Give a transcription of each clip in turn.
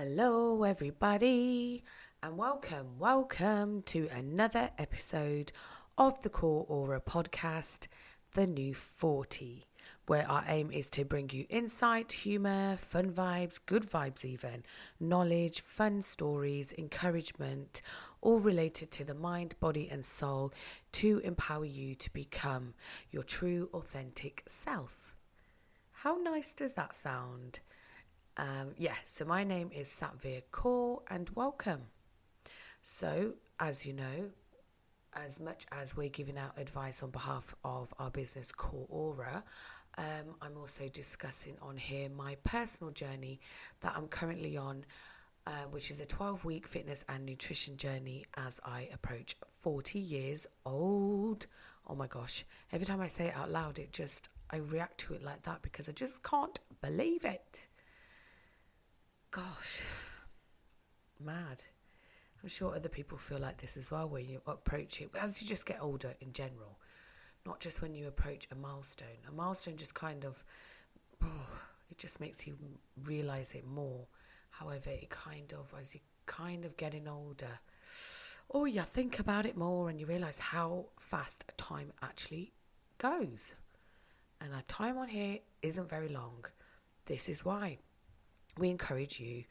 Hello, everybody, and welcome to another episode of the Core Aura podcast, The New 40, where our aim is to bring you insight, humour, fun vibes, good vibes even, knowledge, fun stories, encouragement, all related to the mind, body and soul to empower you to become your true, authentic self. How nice does that sound? So my name is Satvir Kaur and welcome. So, as you know, as much as we're giving out advice on behalf of our business Core Aura, I'm also discussing on here my personal journey that I'm currently on, which is a 12-week fitness and nutrition journey as I approach 40 years old. Oh my gosh, every time I say it out loud, I react to it like that because I just can't believe it. Gosh, mad. I'm sure other people feel like this as well, where you approach it as you just get older in general, not just when you approach a milestone. A milestone just it just makes you realize it more. However, as you getting older, you think about it more and you realize how fast time actually goes. And our time on here isn't very long. This is why we encourage you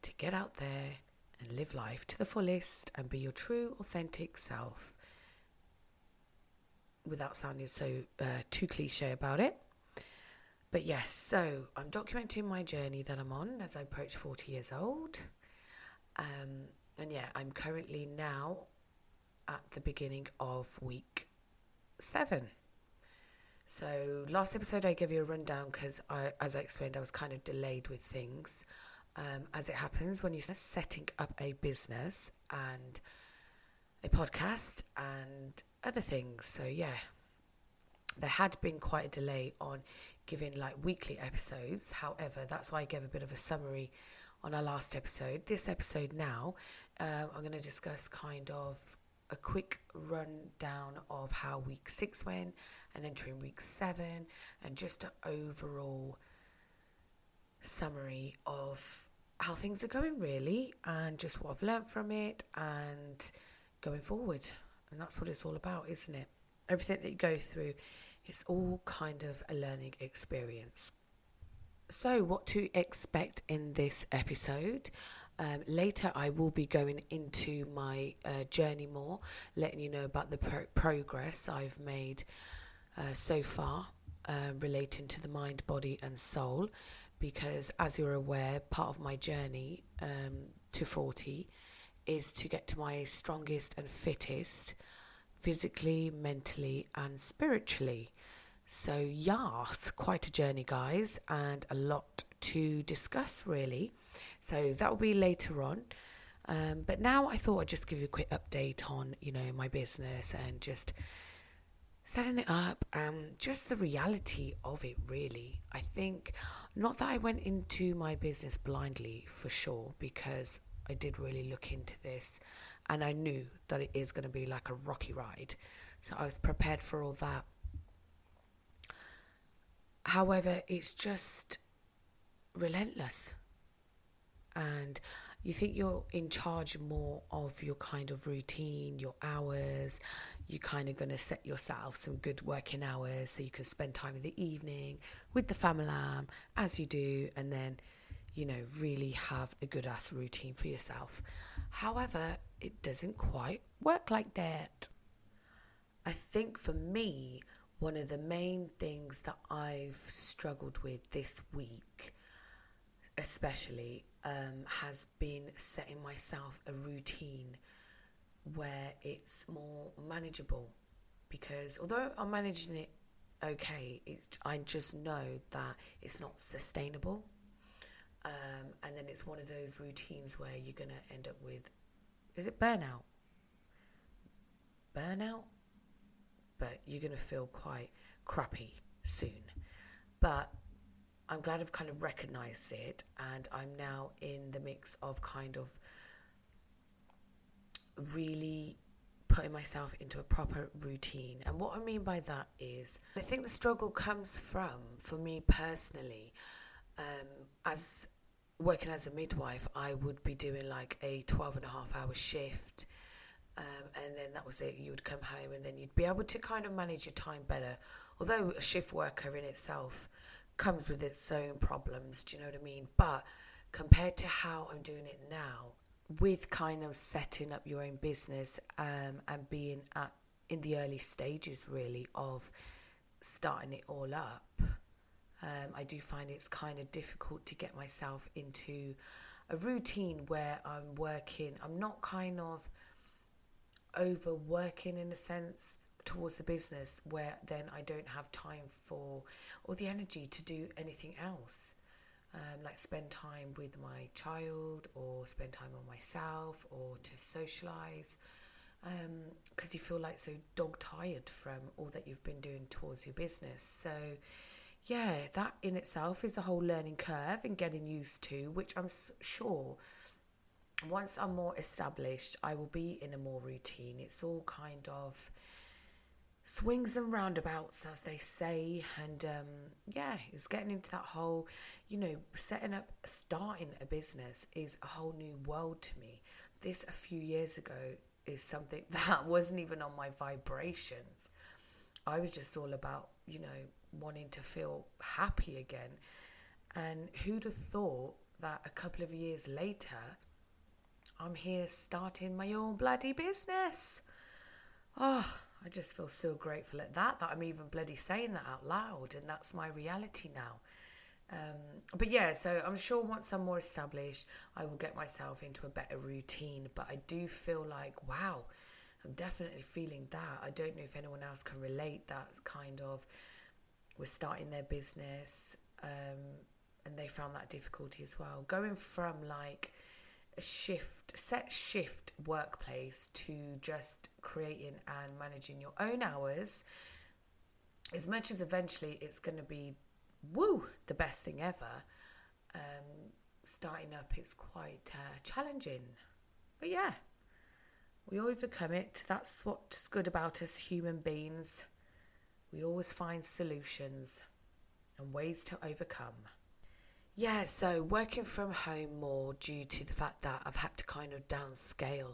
to get out there and live life to the fullest and be your true, authentic self without sounding so too cliche about it. But yes, so I'm documenting my journey that I'm on as I approach 40 years old. I'm currently now at the beginning of week 7. So last episode I gave you a rundown because as I explained, I was kind of delayed with things. As it happens when you're setting up a business and a podcast and other things. So yeah, there had been quite a delay on giving like weekly episodes. However, that's why I gave a bit of a summary on our last episode. This episode now, I'm going to discuss kind of a quick rundown of how week 6 went and entering week 7 and just an overall summary of how things are going really and just what I've learned from it and going forward. And that's what it's all about, isn't it? Everything that you go through, it's all kind of a learning experience. So what to expect in this episode? Later I will be going into my journey more, letting you know about the progress I've made so far relating to the mind, body and soul, because as you're aware, part of my journey to 40 is to get to my strongest and fittest physically, mentally and spiritually. So yeah, it's quite a journey, guys, and a lot to discuss really. So that will be later on. But now I thought I'd just give you a quick update on, my business and just setting it up and just the reality of it really. I think not that I went into my business blindly for sure, because I did really look into this and I knew that it is going to be like a rocky ride. So I was prepared for all that. However, it's just relentless. And you think you're in charge more of your kind of routine, your hours. You're kind of going to set yourself some good working hours so you can spend time in the evening with the family as you do, and then, really have a good ass routine for yourself. However, it doesn't quite work like that. I think for me, one of the main things that I've struggled with this week especially has been setting myself a routine where it's more manageable, because although I'm managing it okay, I just know that it's not sustainable, and then it's one of those routines where you're going to end up with, is it burnout, but you're going to feel quite crappy soon. But I'm glad I've kind of recognized it, and I'm now in the mix of kind of really putting myself into a proper routine. And what I mean by that is, I think the struggle comes from, for me personally, as working as a midwife, I would be doing like a 12.5 hour shift. And then that was it. You would come home and then you'd be able to kind of manage your time better. Although a shift worker in itself comes with its own problems, do you know what I mean? But compared to how I'm doing it now, with kind of setting up your own business and being in the early stages really of starting it all up, I do find it's kind of difficult to get myself into a routine where I'm working. I'm not kind of overworking in a sense towards the business where then I don't have time for or the energy to do anything else. Like spend time with my child or spend time on myself or to socialise, because you feel like so dog tired from all that you've been doing towards your business. So yeah, that in itself is a whole learning curve and getting used to, which I'm sure once I'm more established I will be in a more routine. It's all kind of swings and roundabouts, as they say, and yeah, it's getting into that whole, starting a business is a whole new world to me. This a few years ago is something that wasn't even on my vibrations. I was just all about, wanting to feel happy again. And who'd have thought that a couple of years later I'm here starting my own bloody business. Oh, I just feel so grateful at that I'm even bloody saying that out loud, and that's my reality now. But yeah, so I'm sure once I'm more established, I will get myself into a better routine. But I do feel like, wow, I'm definitely feeling that. I don't know if anyone else can relate that kind of was starting their business, and they found that difficulty as well. Going from like a set shift workplace to just creating and managing your own hours, as much as eventually it's going to be the best thing ever, starting up is quite challenging. But yeah, we overcome it. That's what's good about us human beings. We always find solutions and ways to overcome. Yeah, so working from home more due to the fact that I've had to kind of downscale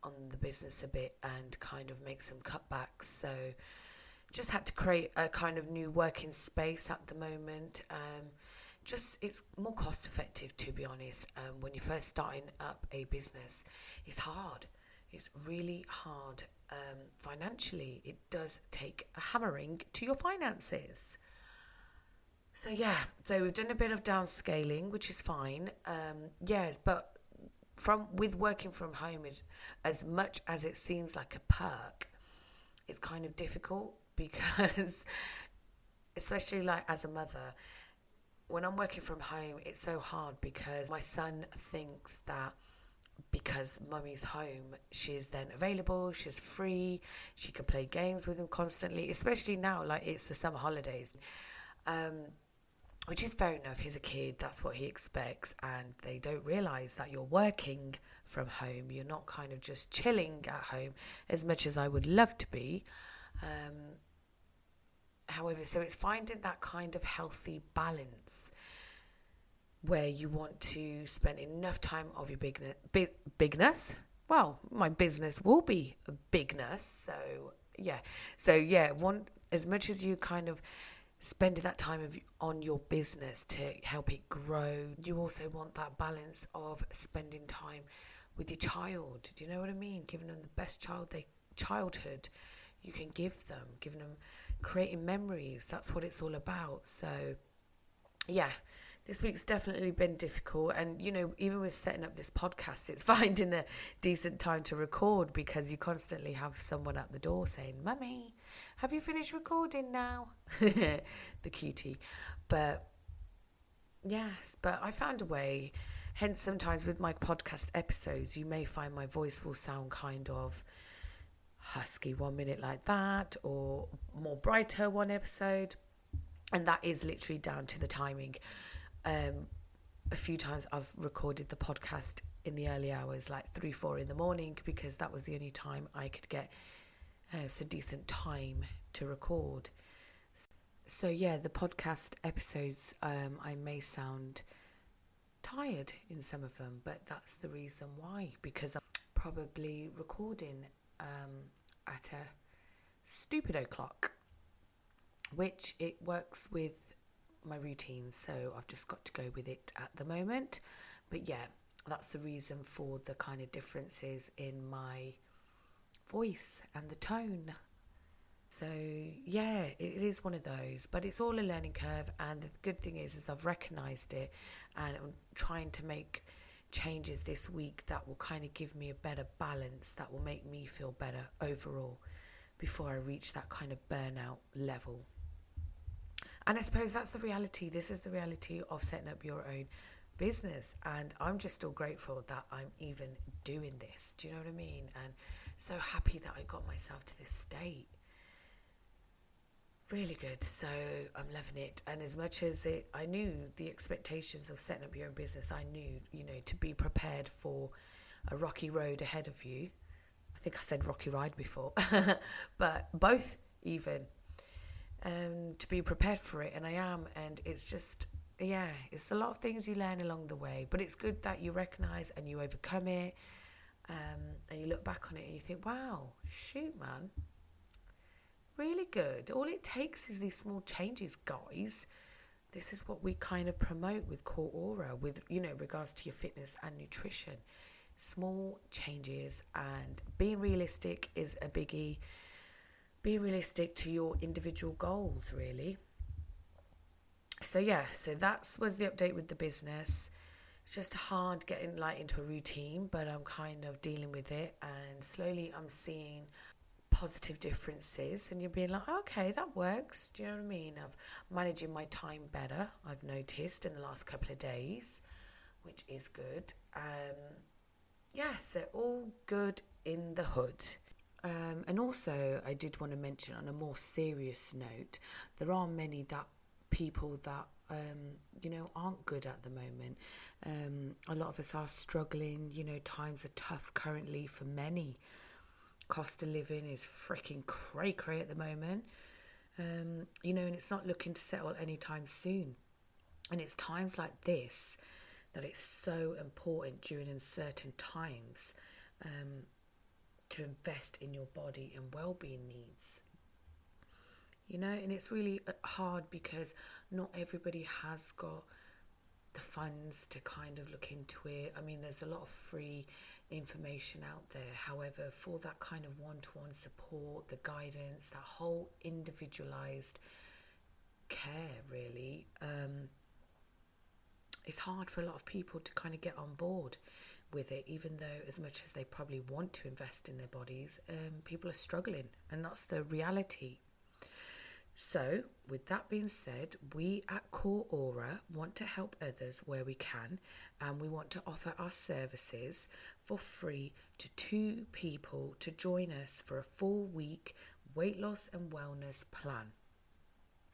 on the business a bit and kind of make some cutbacks. So just had to create a kind of new working space at the moment. It's more cost effective, to be honest. When you're first starting up a business, it's hard. It's really hard. Financially, it does take a hammering to your finances. So yeah, so we've done a bit of downscaling, which is fine. Yes, but with working from home, as much as it seems like a perk, it's kind of difficult because, especially like as a mother, when I'm working from home, it's so hard because my son thinks that because mummy's home, she's then available, she's free, she can play games with him constantly, especially now, like it's the summer holidays. Which is fair enough, he's a kid, that's what he expects, and they don't realise that you're working from home. You're not kind of just chilling at home as much as I would love to be. However, so it's finding that kind of healthy balance where you want to spend enough time of your bigness. Well, my business will be a bigness, so yeah, as much as you kind of spending that time on your business to help it grow, you also want that balance of spending time with your child. Do you know what I mean? Giving them the best childhood you can give them, creating memories. That's what it's all about. So yeah, this week's definitely been difficult, and even with setting up this podcast, it's finding a decent time to record because you constantly have someone at the door saying, "Mummy, have you finished recording now?" The cutie. But yes, but I found a way. Hence, sometimes with my podcast episodes, you may find my voice will sound kind of husky 1 minute like that, or more brighter one episode, and that is literally down to the timing. A few times I've recorded the podcast in the early hours, like 3-4 in the morning, because that was the only time I could get a decent time to record. So yeah, the podcast episodes, I may sound tired in some of them, but that's the reason why, because I'm probably recording at a stupid o'clock, which it works with my routine, so I've just got to go with it at the moment. But yeah, that's the reason for the kind of differences in my voice and the tone. So yeah, it is one of those, but it's all a learning curve. And the good thing is I've recognised it, and I'm trying to make changes this week that will kind of give me a better balance, that will make me feel better overall before I reach that kind of burnout level. And I suppose that's the reality. This is the reality of setting up your own business. And I'm just still grateful that I'm even doing this. Do you know what I mean? And so happy that I got myself to this state. Really good. So I'm loving it. And as much as I knew the expectations of setting up your own business, I knew, to be prepared for a rocky road ahead of you. I think I said rocky ride before, but both even. To be prepared for it, and I am. And it's just, yeah, it's a lot of things you learn along the way, but it's good that you recognize and you overcome it, and you look back on it and you think, wow, shoot, man, really good. All it takes is these small changes, guys. This is what we kind of promote with Core Aura, with regards to your fitness and nutrition. Small changes, and being realistic is a biggie. Be realistic to your individual goals, really. So yeah, so that was the update with the business. It's just hard getting into a routine, but I'm kind of dealing with it, and slowly I'm seeing positive differences, and you're being like, okay, that works. Do you know what I mean? Of managing my time better, I've noticed in the last couple of days, which is good. Yeah, so all good in the hood. And also, I did want to mention, on a more serious note, there are many people that aren't good at the moment. A lot of us are struggling. Times are tough currently for many. Cost of living is freaking cray at the moment. And it's not looking to settle anytime soon. And it's times like this that it's so important during uncertain times, to invest in your body and well-being needs. And it's really hard because not everybody has got the funds to kind of look into it. I mean, there's a lot of free information out there. However, for that kind of one-to-one support, the guidance, that whole individualized care, really, it's hard for a lot of people to kind of get on board with it, even though as much as they probably want to invest in their bodies, people are struggling, and that's the reality. So with that being said, we at Core Aura want to help others where we can, and we want to offer our services for free to 2 people to join us for a 4-week weight loss and wellness plan.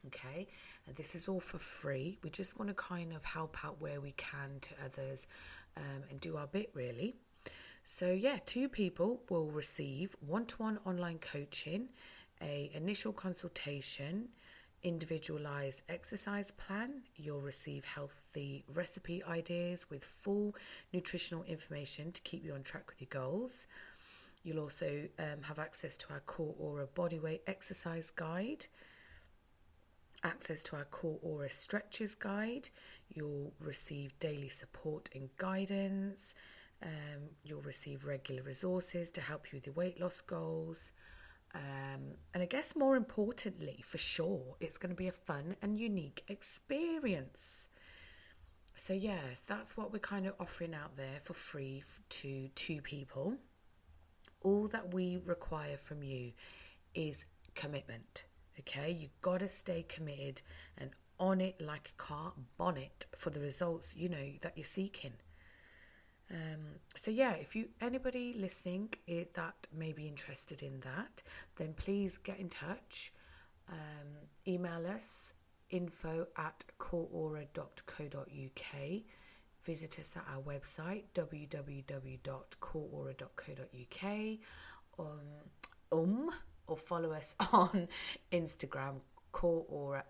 Okay, and this is all for free. We just want to kind of help out where we can to others, and do our bit, really. So yeah, 2 people will receive one-to-one online coaching, a initial consultation, individualized exercise plan. You'll receive healthy recipe ideas with full nutritional information to keep you on track with your goals. You'll also have access to our Core Aura bodyweight exercise guide, access to our Core Aura stretches guide. You'll receive daily support and guidance. You'll receive regular resources to help you with your weight loss goals. And I guess more importantly, for sure, it's going to be a fun and unique experience. So yes, that's what we're kind of offering out there for free to 2 people. All that we require from you is commitment. Okay, you got to stay committed and on it like a car bonnet for the results that you're seeking. So yeah, if anybody listening that may be interested in that, then please get in touch. Email us info@coreaura.co.uk. Visit us at our website www.coreaura.co.uk. Or follow us on Instagram, coreaura_,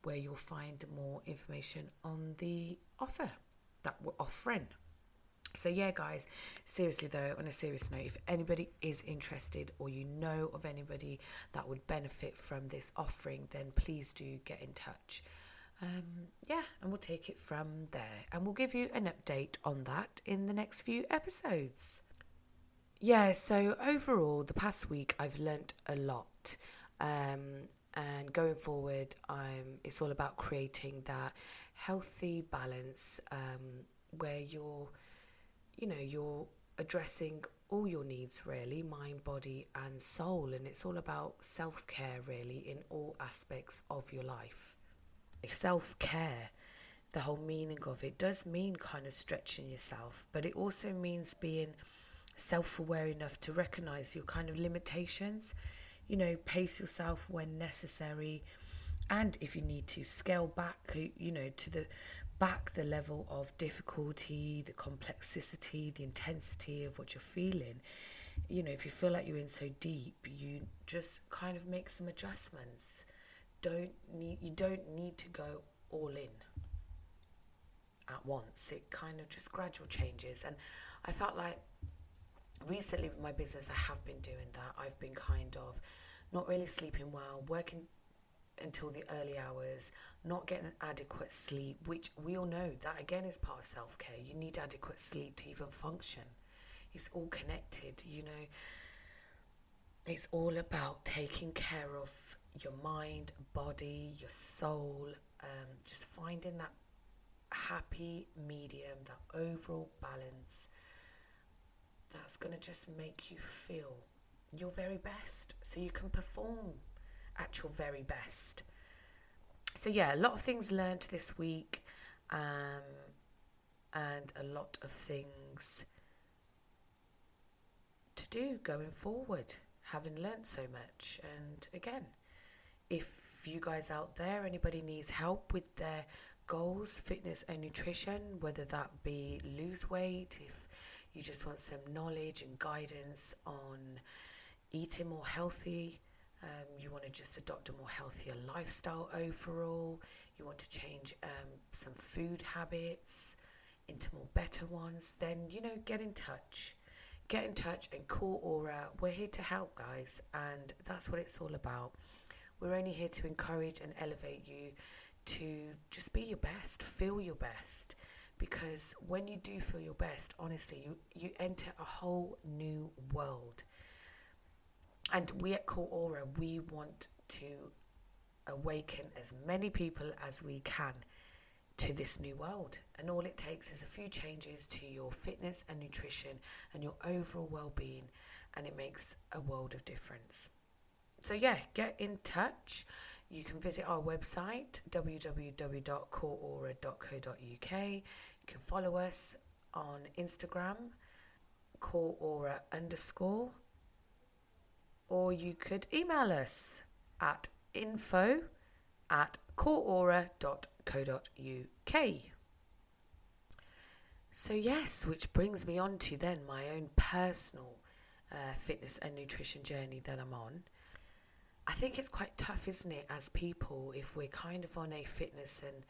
where you'll find more information on the offer that we're offering. So yeah, guys, seriously though, on a serious note, if anybody is interested or you know of anybody that would benefit from this offering, then please do get in touch. And we'll take it from there, and we'll give you an update on that in the next few episodes. Yeah, so overall, the past week I've learnt a lot. And going forward, it's all about creating that healthy balance, where you're addressing all your needs, really, mind, body and soul. And it's all about self-care, really, in all aspects of your life. Self-care, the whole meaning of it does mean kind of stretching yourself, but it also means being self-aware enough to recognize your kind of limitations, pace yourself when necessary, and if you need to, scale back, to the level of difficulty, the complexity, the intensity of what you're feeling. If you feel like you're in so deep, you just kind of make some adjustments. You don't need to go all in at once. It kind of just gradual changes. And I felt like recently with my business, I have been doing that. I've been kind of not really sleeping well, working until the early hours, not getting adequate sleep, which we all know that again is part of self-care. You need adequate sleep to even function. It's all connected, It's all about taking care of your mind, body, your soul, just finding that happy medium, that overall balance that's going to just make you feel your very best so you can perform at your very best. So yeah, a lot of things learned this week, and a lot of things to do going forward, having learned so much. And again, if you guys out there, anybody needs help with their goals, fitness and nutrition, whether that be lose weight, if you just want some knowledge and guidance on eating more healthy, you want to just adopt a more healthier lifestyle overall, you want to change some food habits into more better ones, then get in touch and call Aura. We're here to help, guys, and that's what it's all about. We're only here to encourage and elevate you to just be your best, feel your best, because when you do feel your best, honestly, you enter a whole new world. And we at Core Aura, we want to awaken as many people as we can to this new world. And all it takes is a few changes to your fitness and nutrition and your overall well-being, and it makes a world of difference. So yeah, get in touch. You can visit our website, www.coreaura.co.uk. You can follow us on Instagram, coreaura_, or you could email us at info@coreaura.co.uk. So yes, which brings me on to then my own personal fitness and nutrition journey that I'm on. I think it's quite tough, isn't it, as people, if we're kind of on a fitness and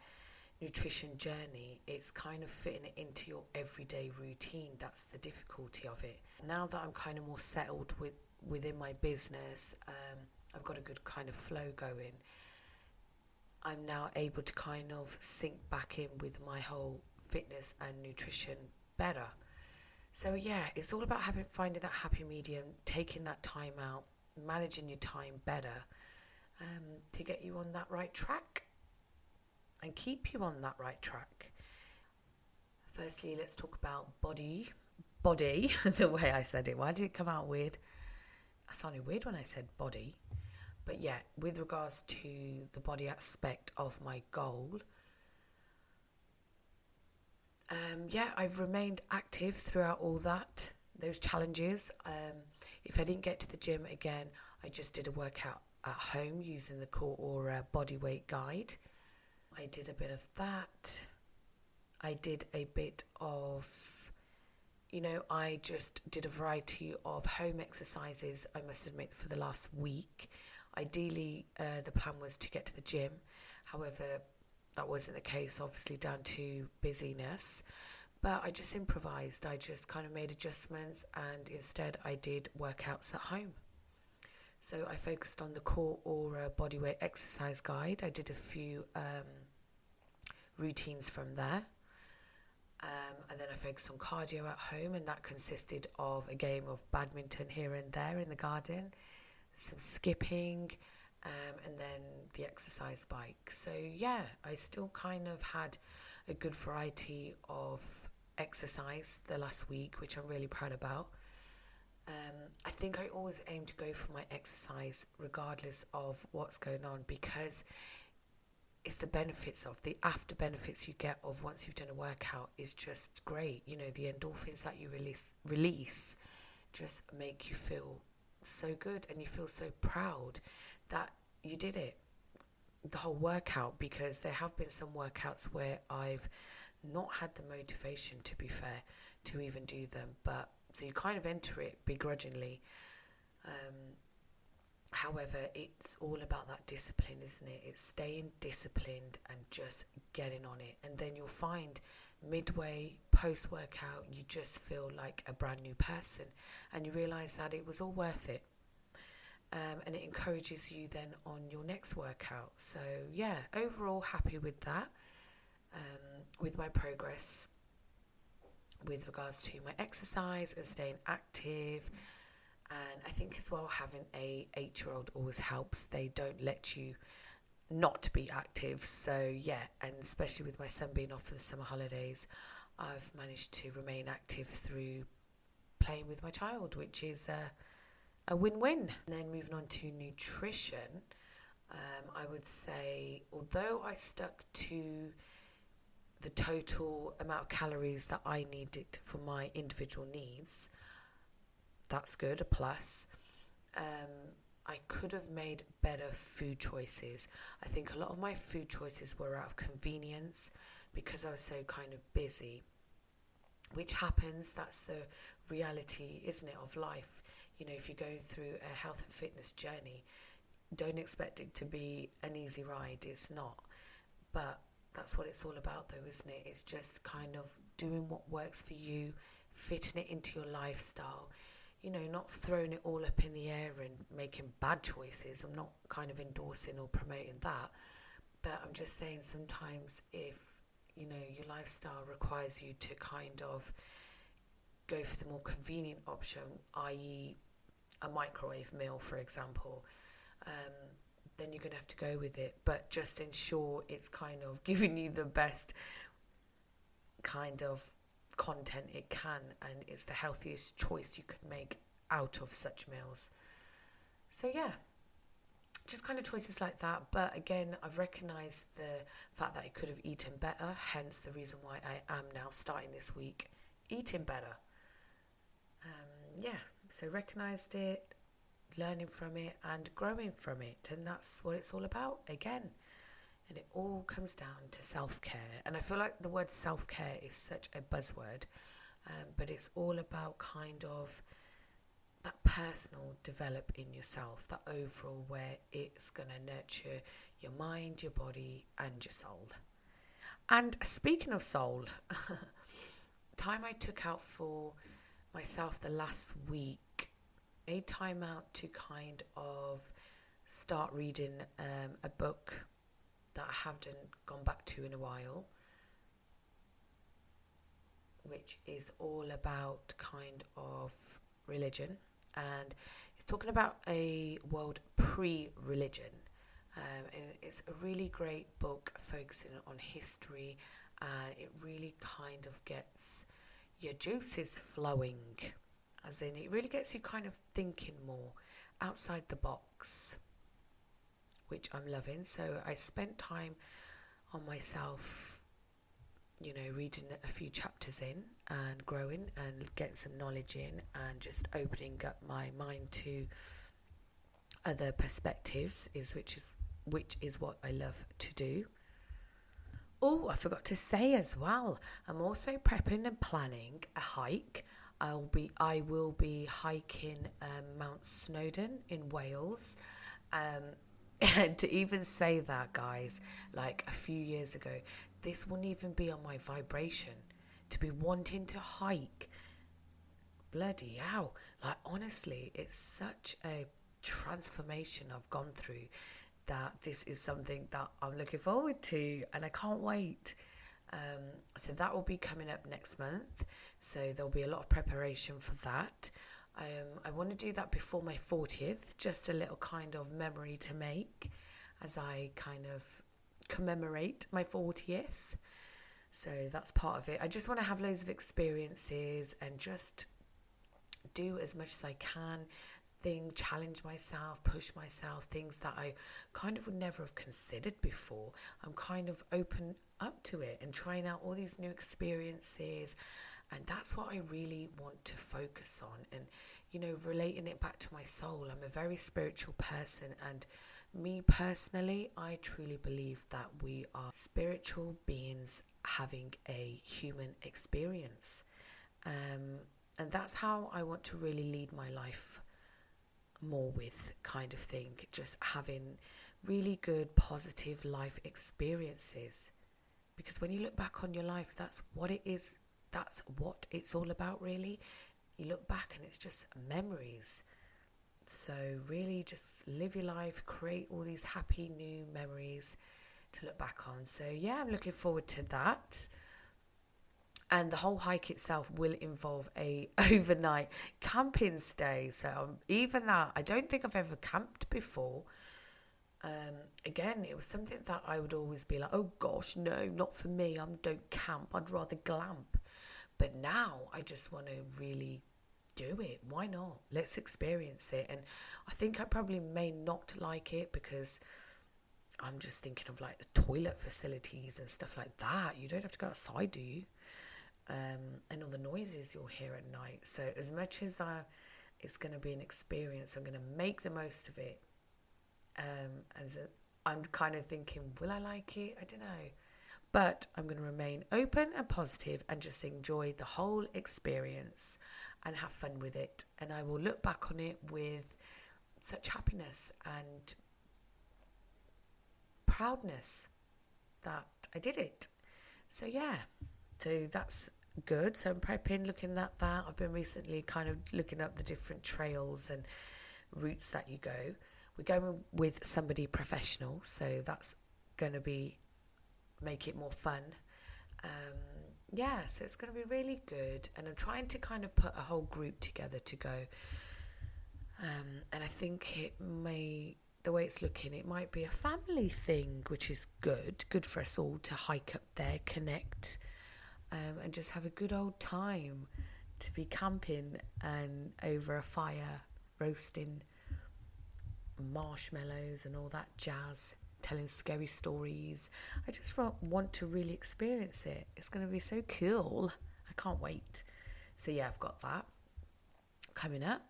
nutrition journey, it's kind of fitting it into your everyday routine. That's the difficulty of it. Now that I'm kind of more settled within my business, I've got a good kind of flow going. I'm now able to kind of sink back in with my whole fitness and nutrition better. So yeah, it's all about finding that happy medium, taking that time out, managing your time better, to get you on that right track and keep you on that right track. Firstly, let's talk about body, the way I said it. Why did it come out weird? I sounded weird when I said body. But yeah, with regards to the body aspect of my goal, I've remained active throughout all those challenges. If I didn't get to the gym again, I just did a workout at home using the Core Aura body weight guide. I did a bit of that. I did a bit of, I just did a variety of home exercises, I must admit, for the last week. Ideally, the plan was to get to the gym. However, that wasn't the case, obviously down to busyness. But I just improvised. I just kind of made adjustments, and instead I did workouts at home. So I focused on the Core Aura Bodyweight Exercise Guide. I did a few routines from there. And then I focused on cardio at home, and that consisted of a game of badminton here and there in the garden, some skipping, and then the exercise bike. So yeah, I still kind of had a good variety of exercise the last week, which I'm really proud about. I think I always aim to go for my exercise regardless of what's going on, because it's the benefits of the after benefits you get of once you've done a workout is just great. You know, the endorphins that you release just make you feel so good, and you feel so proud that you did it, the whole workout, because there have been some workouts where I've not had the motivation, to be fair, to even do them. But so you kind of enter it begrudgingly. However, it's all about that discipline, isn't it? It's staying disciplined and just getting on it. And then you'll find midway, post-workout, you just feel like a brand new person. And you realise that it was all worth it. And it encourages you then on your next workout. So, yeah, overall happy with that, with my progress with regards to my exercise and staying active. And I think as well, having a 8-year-old always helps. They don't let you not be active. So yeah, and especially with my son being off for the summer holidays, I've managed to remain active through playing with my child, which is a win-win. And then moving on to nutrition, I would say, although I stuck to the total amount of calories that I needed for my individual needs, that's good, a plus. I could have made better food choices. I think a lot of my food choices were out of convenience because I was so kind of busy, which happens. That's the reality, isn't it, of life. You know, if you're going through a health and fitness journey, don't expect it to be an easy ride. It's not. But that's what it's all about, though, isn't it? It's just kind of doing what works for you, fitting it into your lifestyle. You know, not throwing it all up in the air and making bad choices. I'm not kind of endorsing or promoting that. But I'm just saying, sometimes if, you know, your lifestyle requires you to kind of go for the more convenient option, i.e. a microwave meal, for example, then you're going to have to go with it. But just ensure it's kind of giving you the best kind of content it can, and it's the healthiest choice you could make out of such meals. So yeah, just kind of choices like that. But again, I've recognised the fact that I could have eaten better, hence the reason why I am now starting this week eating better. So recognised it, learning from it and growing from it, and that's what it's all about again. And it all comes down to self-care. And I feel like the word self-care is such a buzzword, but it's all about kind of that personal develop in yourself, that overall where it's going to nurture your mind, your body and your soul. And speaking of soul, time I took out for myself the last week, made time out to kind of start reading a book that I haven't gone back to in a while, which is all about kind of religion, and it's talking about a world pre-religion, and it's a really great book focusing on history, and it really kind of gets your juices flowing, as in it really gets you kind of thinking more outside the box, which I'm loving. So I spent time on myself, you know, reading a few chapters in and growing and getting some knowledge in and just opening up my mind to other perspectives, which is what I love to do. Oh, I forgot to say as well, I'm also prepping and planning a hike. I will be hiking Mount Snowdon in Wales. And to even say that, guys, like a few years ago, this wouldn't even be on my vibration. To be wanting to hike, bloody hell. Like, honestly, it's such a transformation I've gone through that this is something that I'm looking forward to and I can't wait. So that will be coming up next month. So there'll be a lot of preparation for that. I want to do that before my 40th, just a little kind of memory to make as I kind of commemorate my 40th. So that's part of it. I just want to have loads of experiences and just do as much as I can, challenge myself, push myself, things that I kind of would never have considered before. I'm kind of open up to it and trying out all these new experiences. And that's what I really want to focus on. And, relating it back to my soul, I'm a very spiritual person. And me personally, I truly believe that we are spiritual beings having a human experience. And that's how I want to really lead my life more with, kind of thing. Just having really good, positive life experiences. Because when you look back on your life, that's what it is. That's what it's all about, really. You look back and it's just memories. So really just live your life, create all these happy new memories to look back on. So yeah, I'm looking forward to that. And the whole hike itself will involve a overnight camping stay. So even that, I don't think I've ever camped before. Again, it was something that I would always be like, oh gosh, no, not for me. I don't camp. I'd rather glamp. But now I just want to really do it. Why not? Let's experience it. And I think I probably may not like it because I'm just thinking of like the toilet facilities and stuff like that. You don't have to go outside, do you? And all the noises you'll hear at night. So as much as it's going to be an experience, I'm going to make the most of it. I'm kind of thinking, will I like it? I don't know. But I'm going to remain open and positive and just enjoy the whole experience and have fun with it. And I will look back on it with such happiness and proudness that I did it. So yeah, so that's good. So I'm prepping, looking at that. I've been recently kind of looking up the different trails and routes that you go. We're going with somebody professional, so that's going to make it more fun. So it's going to be really good. And I'm trying to kind of put a whole group together to go. And I think the way it's looking, it might be a family thing, which is good for us all to hike up there, connect, and just have a good old time, to be camping and over a fire, roasting marshmallows and all that jazz, telling scary stories. I just want to really experience it. It's going to be so cool. I can't wait. So yeah, I've got that coming up.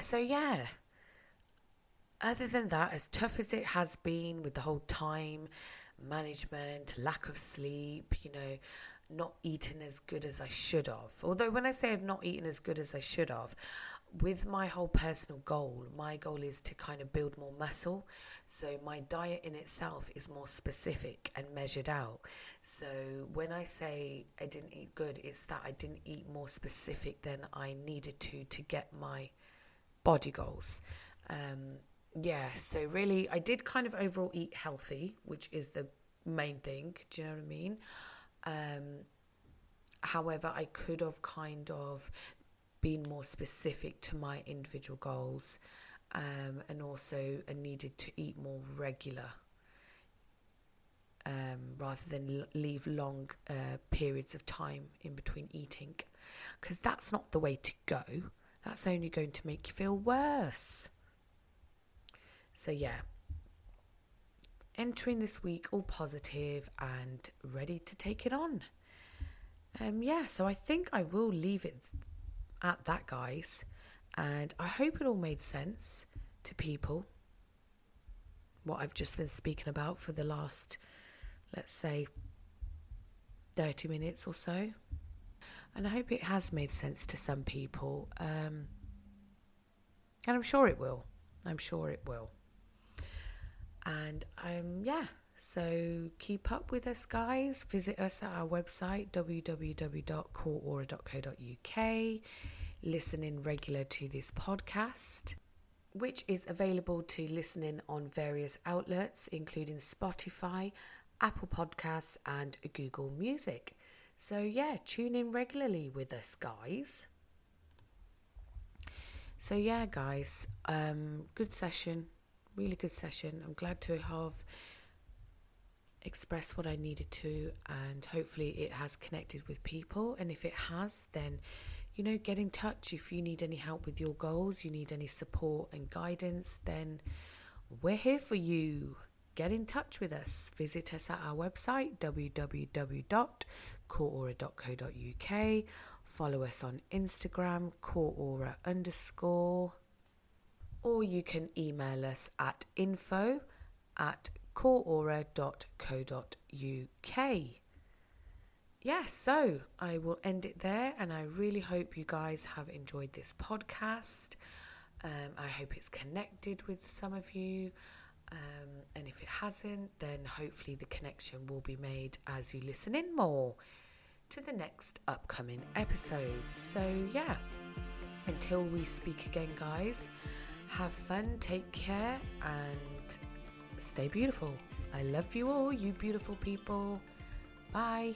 So yeah, other than that, as tough as it has been with the whole time management, lack of sleep, not eating as good as I should have. Although when I say I've not eaten as good as I should have, with my whole personal goal, my goal is to kind of build more muscle. So my diet in itself is more specific and measured out. So when I say I didn't eat good, it's that I didn't eat more specific than I needed to get my body goals. So really I did kind of overall eat healthy, which is the main thing. Do you know what I mean? However, I could have kind of been more specific to my individual goals, and also I needed to eat more regular, rather than leave long periods of time in between eating, because that's not the way to go. That's only going to make you feel worse. So yeah, entering this week all positive and ready to take it on. So I think I will leave it at that, guys. And I hope it all made sense to people, what I've just been speaking about for the last, let's say, 30 minutes or so. And I hope it has made sense to some people. And I'm sure it will. I'm sure it will. And yeah, so keep up with us, guys. Visit us at our website, www.coreaura.co.uk. Listen in regular to this podcast, which is available to listen in on various outlets, including Spotify, Apple Podcasts, and Google Music. So yeah, tune in regularly with us, guys. So yeah, guys, good session, really good session. I'm glad to have expressed what I needed to, and hopefully it has connected with people. And if it has, then get in touch. If you need any help with your goals, you need any support and guidance, then we're here for you. Get in touch with us. Visit us at our website, www.coreaura.co.uk. Follow us on Instagram, coreaura_, or you can email us at info@coreaura.co.uk. Yes, so I will end it there, and I really hope you guys have enjoyed this podcast. I hope it's connected with some of you, and if it hasn't, then hopefully the connection will be made as you listen in more to the next upcoming episodes. So yeah, until we speak again, guys, have fun, take care, and stay beautiful. I love you all, you beautiful people. Bye.